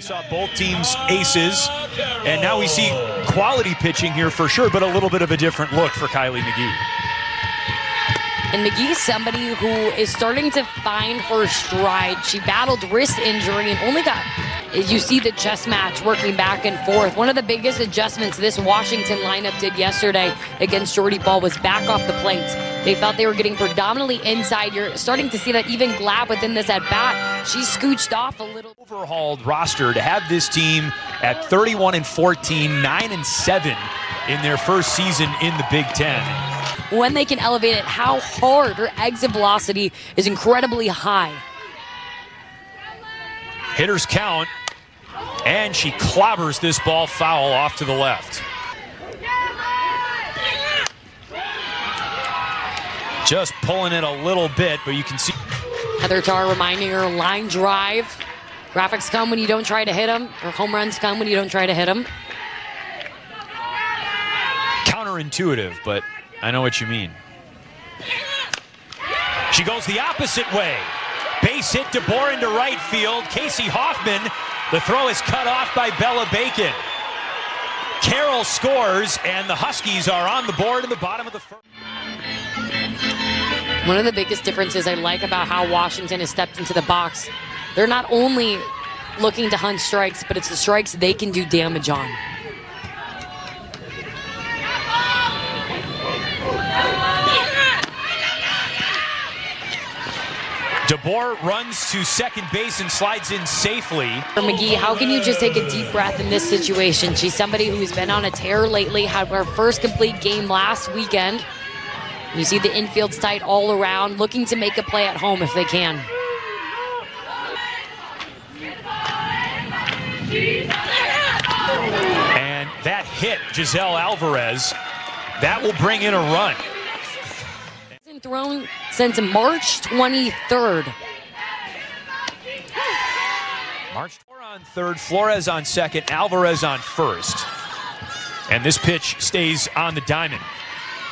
saw both teams aces, and now we see quality pitching here for sure, but a little bit of a different look for Kylie McGee. And McGee's somebody who is starting to find her stride. She battled wrist injury and only got, as you see the chess match working back and forth. One of the biggest adjustments this Washington lineup did yesterday against Jordy Ball was back off the plate. They felt they were getting predominantly inside. You're starting to see that even Glab within this at-bat, she scooched off a little. Overhauled roster to have this team at 31-14, 9-7 in their first season in the Big Ten. When they can elevate it, how hard her exit velocity is incredibly high. Hitters count, and she clobbers this ball foul off to the left. Just pulling it a little bit, but you can see. Heather Tarr reminding her line drive. Graphics come when you don't try to hit them, or home runs come when you don't try to hit them. Counterintuitive, but I know what you mean. She goes the opposite way. Base hit DeBoer into right field. Casey Hoffman, the throw is cut off by Bella Bacon. Carroll scores, and the Huskies are on the board in the bottom of the first. One of the biggest differences I like about how Washington has stepped into the box, they're not only looking to hunt strikes, but it's the strikes they can do damage on. DeBoer runs to second base and slides in safely. For McGee, how can you just take a deep breath in this situation? She's somebody who's been on a tear lately, had her first complete game last weekend. You see the infield's tight all around, looking to make a play at home if they can. And that hit Giselle Alvarez. That will bring in a run. Hasn't thrown since March 23rd. March on third, Flores on second, Alvarez on first. And this pitch stays on the diamond.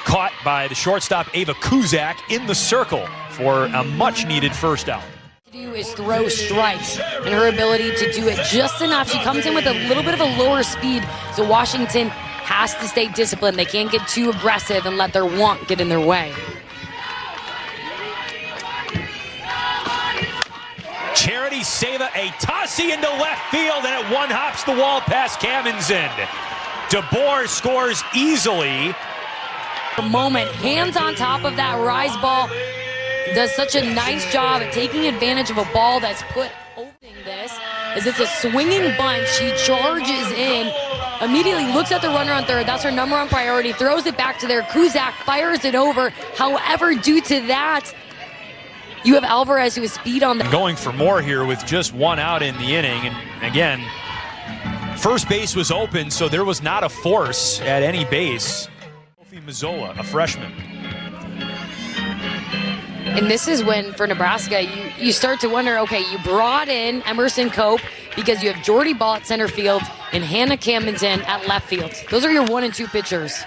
Caught by the shortstop Ava Kuzak in the circle for a much-needed first out. To do is throw strikes, and her ability to do it just enough. She comes in with a little bit of a lower speed, so Washington has to stay disciplined. They can't get too aggressive and let their want get in their way. Charity Seva, a tossy into left field, and it one-hops the wall past Kamenzind. DeBoer scores easily. Moment, hands on top of that rise ball, does such a nice job at taking advantage of a ball that's put opening this, as it's a swinging bunch. She charges in, immediately looks at the runner on third. That's her number one priority, throws it back to there. Kuzak fires it over. However, due to that, you have Alvarez who has speed on the... Going for more here with just one out in the inning, and again, first base was open, so there was not a force at any base. Mazzola, a freshman. And this is when, for Nebraska, you start to wonder, okay, you brought in Emerson Cope because you have Jordy Ball at center field and Hannah Kamenzind at left field. Those are your 1 and 2 pitchers.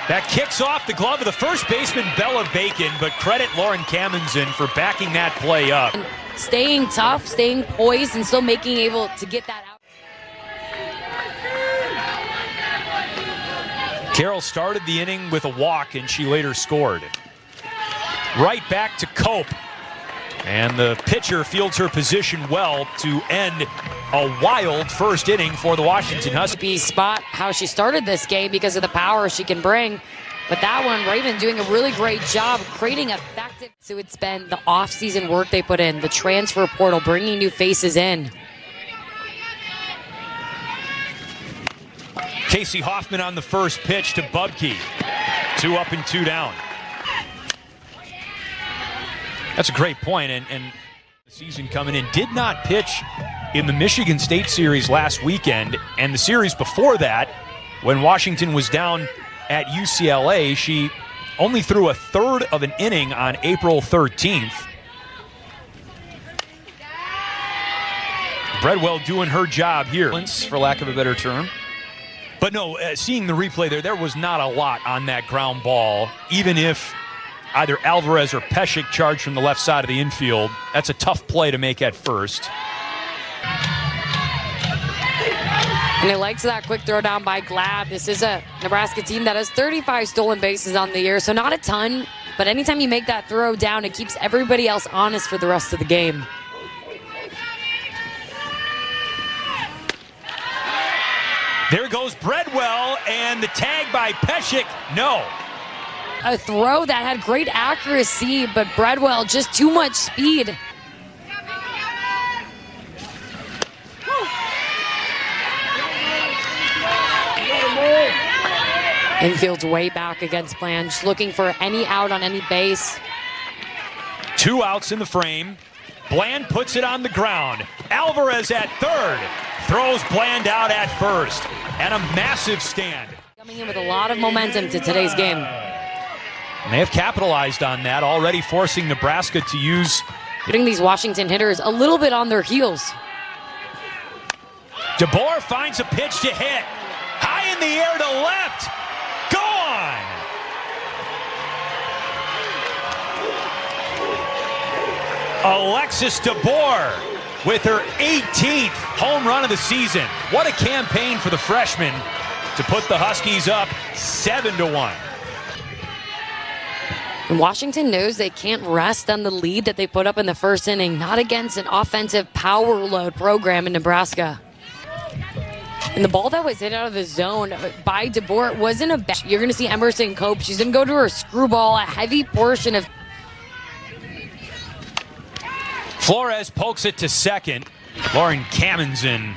That kicks off the glove of the first baseman, Bella Bacon, but credit Lauren Kamenzind for backing that play up. And staying tough, staying poised, and still being able to get that out. Carroll started the inning with a walk, and she later scored. Right back to Cope. And the pitcher fields her position well to end a wild first inning for the Washington Huskies. Spot how she started this game because of the power she can bring. But that one, Raven doing a really great job creating effective. So it's been the off-season work they put in, the transfer portal, bringing new faces in. Casey Hoffman on the first pitch to Bubke. 2 up and 2 down. That's a great point, and the season coming in. Did not pitch in the Michigan State series last weekend, and the series before that, when Washington was down at UCLA, she only threw a third of an inning on April 13th. Breadwell doing her job here, for lack of a better term. But no, seeing the replay there was not a lot on that ground ball. Even if either Alvarez or Peshek charged from the left side of the infield, that's a tough play to make at first. And it likes that quick throw down by Glab. This is a Nebraska team that has 35 stolen bases on the year, so not a ton, but anytime you make that throw down, it keeps everybody else honest for the rest of the game. There goes Breadwell, and the tag by Peshek, no. A throw that had great accuracy, but Breadwell just too much speed. Infield's way back against Blanche, looking for any out on any base. 2 outs in the frame. Bland puts it on the ground. Alvarez at third. Throws Bland out at first. And a massive stand. Coming in with a lot of momentum to today's game. And they have capitalized on that, already forcing Nebraska to use. Putting these Washington hitters a little bit on their heels. DeBoer finds a pitch to hit. High in the air to left. Gone! Alexis DeBoer with her 18th home run of the season. What a campaign for the freshman to put the Huskies up 7-1. And Washington knows they can't rest on the lead that they put up in the first inning, not against an offensive power load program in Nebraska. And the ball that was hit out of the zone by DeBoer wasn't a bad. You're going to see Emerson Cope. She's going to go to her screwball, a heavy portion of. Flores pokes it to second. Lauren Kamenzen.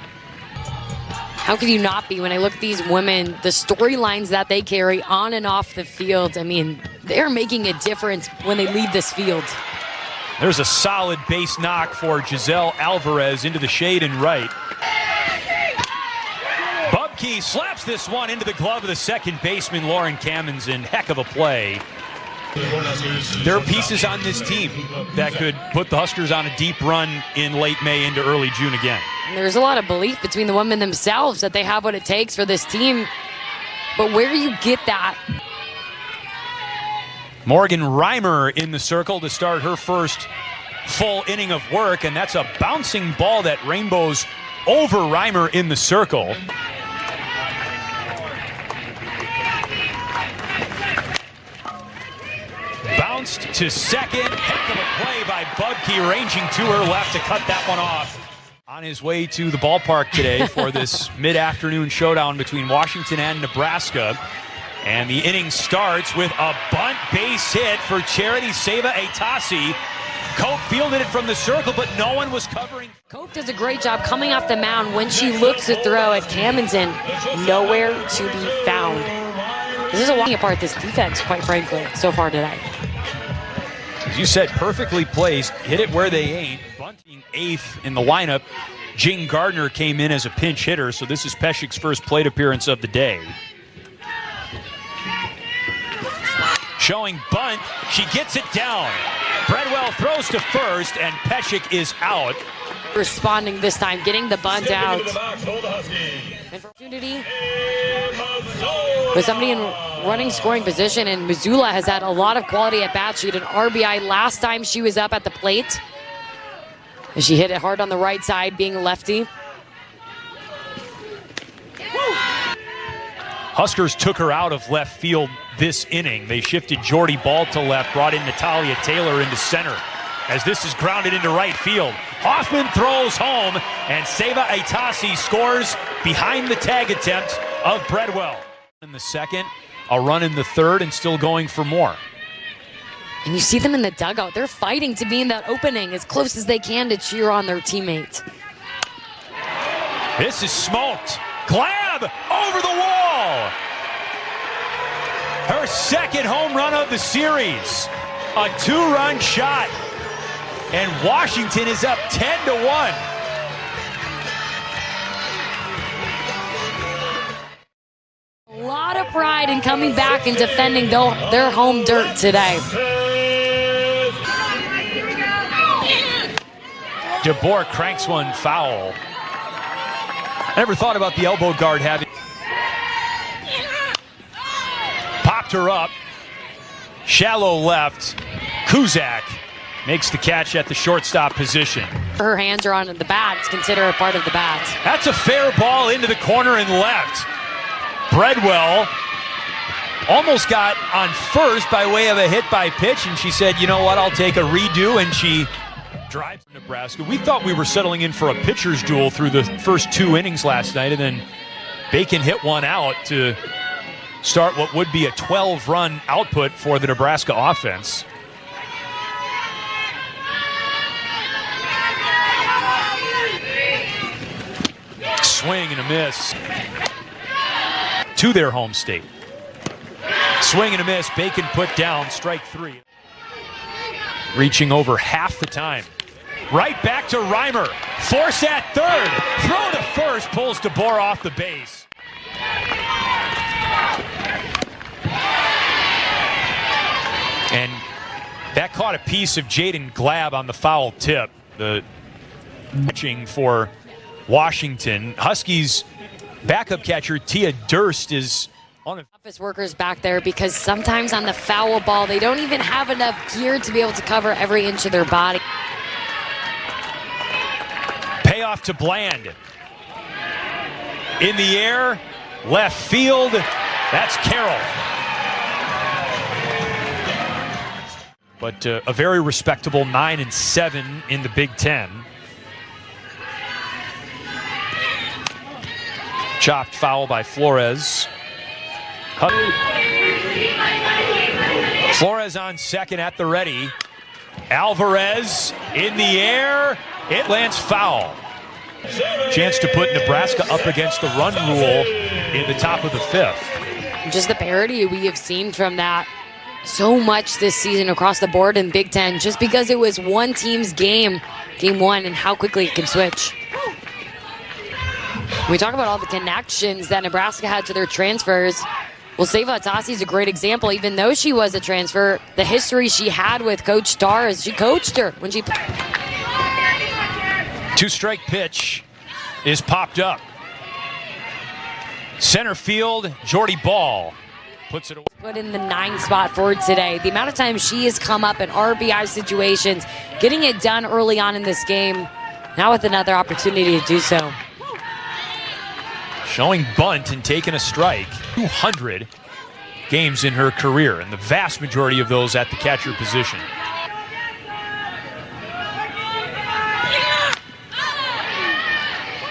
How could you not be when I look at these women, the storylines that they carry on and off the field? I mean, they're making a difference when they leave this field. There's a solid base knock for Giselle Alvarez into the shade and right. Bubke slaps this one into the glove of the second baseman, Lauren Kamenzen. Heck of a play. There are pieces on this team that could put the Huskers on a deep run in late May into early June again. And there's a lot of belief between the women themselves that they have what it takes for this team. But where do you get that? Morgan Reimer in the circle to start her first full inning of work, and that's a bouncing ball that rainbows over Reimer in the circle. Bounced to second. Heck of a play by Bubke, ranging to her left to cut that one off. On his way to the ballpark today for this mid-afternoon showdown between Washington and Nebraska. And the inning starts with a bunt base hit for Charity Seva Atasi. Cope fielded it from the circle, but no one was covering. Cope does a great job coming off the mound when she looks to throw at Kamenzen. Nowhere to be found. This is a walking apart this defense, quite frankly, so far today. As you said, perfectly placed. Hit it where they ain't. Bunting eighth in the lineup. Jing Gardner came in as a pinch hitter, so this is Peshek's first plate appearance of the day. Showing bunt. She gets it down. Breadwell throws to first, and Peshek is out. Responding this time, getting the bunt out. Opportunity with somebody in running scoring position, and Missoula has had a lot of quality at bat. She had an RBI last time she was up at the plate. And she hit it hard on the right side, being a lefty. Huskers took her out of left field this inning. They shifted Jordy Ball to left, brought in Natalia Taylor into center. As this is grounded into right field. Hoffman throws home, and Seva Atasi scores behind the tag attempt of Breadwell. In the second, a run in the third, and still going for more. And you see them in the dugout. They're fighting to be in that opening as close as they can to cheer on their teammate. This is smoked. Glab over the wall. Her second home run of the series. A 2-run shot. And Washington is up 10-1. A lot of pride in coming back and defending their home dirt today. DeBoer cranks one foul. I never thought about the elbow guard having. Popped her up. Shallow left. Kuzak makes the catch at the shortstop position. Her hands are on the bats, consider it part of the bats. That's a fair ball into the corner and left. Breadwell almost got on first by way of a hit by pitch, and she said, you know what, I'll take a redo, and she drives Nebraska. We thought we were settling in for a pitcher's duel through the first 2 innings last night, and then Bacon hit one out to start what would be a 12-run output for the Nebraska offense. Swing and a miss to their home state. Swing and a miss. Bacon put down, strike 3. Reaching over half the time. Right back to Reimer. Force at third. Throw to first. Pulls DeBoer off the base. And that caught a piece of Jaden Glab on the foul tip. The pitching for Washington. Huskies backup catcher Tia Durst is on the Office workers back there because sometimes on the foul ball they don't even have enough gear to be able to cover every inch of their body. payoff to Bland. In the air, left field. That's Carroll. But a very respectable 9-7 in the Big Ten. Chopped foul by Flores. Flores on second at the ready. Alvarez in the air. It lands foul. Chance to put Nebraska up against the run rule in the top of the fifth. Just the parity we have seen from that so much this season across the board in Big Ten, just because it was one team's game one, and how quickly it can switch. We talk about all the connections that Nebraska had to their transfers. Well, Seva Atasi is a great example. Even though she was a transfer, the history she had with Coach Starr is she coached her when she... Two-strike pitch is popped up. Center field, Jordy Ball puts it away. Put in the 9 spot for today. The amount of times she has come up in RBI situations, getting it done early on in this game, now with another opportunity to do so. Showing bunt and taking a strike. 200 games in her career, and the vast majority of those at the catcher position.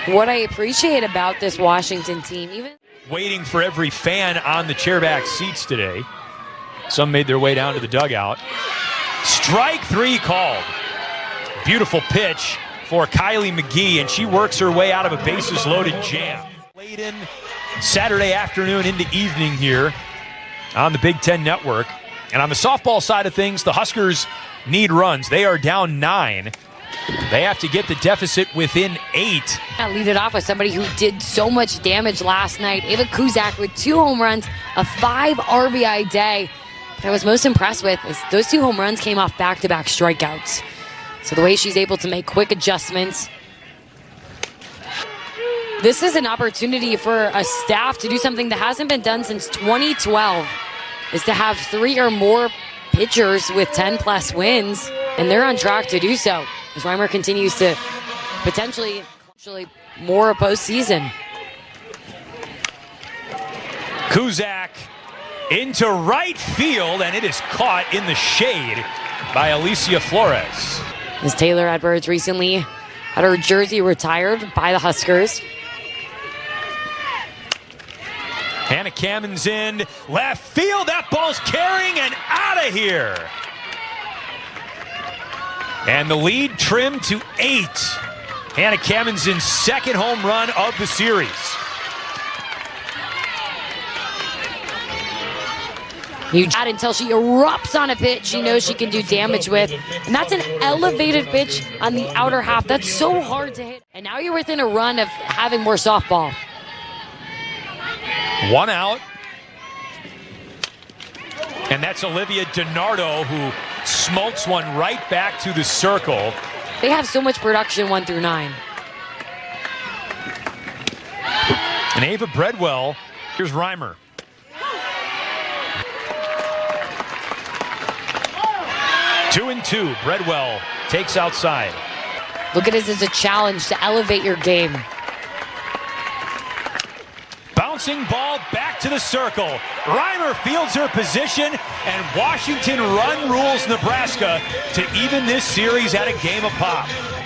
What I appreciate about this Washington team, even waiting for every fan on the chairback seats today. Some made their way down to the dugout. Strike 3 called. Beautiful pitch for Kylie McGee, and she works her way out of a bases-loaded jam. Late in Saturday afternoon into evening here on the Big Ten Network. And on the softball side of things, the Huskers need runs. They are down 9. They have to get the deficit within 8. I lead it off with somebody who did so much damage last night. Ava Kuzak with 2 home runs, a 5 RBI day. What I was most impressed with is those 2 home runs came off back-to-back strikeouts. So the way she's able to make quick adjustments. This is an opportunity for a staff to do something that hasn't been done since 2012, is to have 3 or more pitchers with 10-plus wins, and they're on track to do so as Reimer continues to potentially more a postseason. Kuzak into right field, and it is caught in the shade by Alicia Flores. As Taylor Edwards recently had her jersey retired by the Huskers. Hannah Cammon's in left field. That ball's carrying and out of here. And the lead trimmed to 8. Hannah Cammon's in second home run of the series. You chat until she erupts on a pitch she knows she can do damage with. And that's an elevated pitch on the outer half. That's so hard to hit. And now you're within a run of having more softball. 1 out. And that's Olivia DiNardo who smokes one right back to the circle. They have so much production 1 through 9. And Ava Breadwell, here's Reimer. Two and 2. Breadwell takes outside. Look at it as a challenge to elevate your game. Bouncing ball back to the circle. Reimer fields her position, and Washington run rules Nebraska to even this series at a game apiece.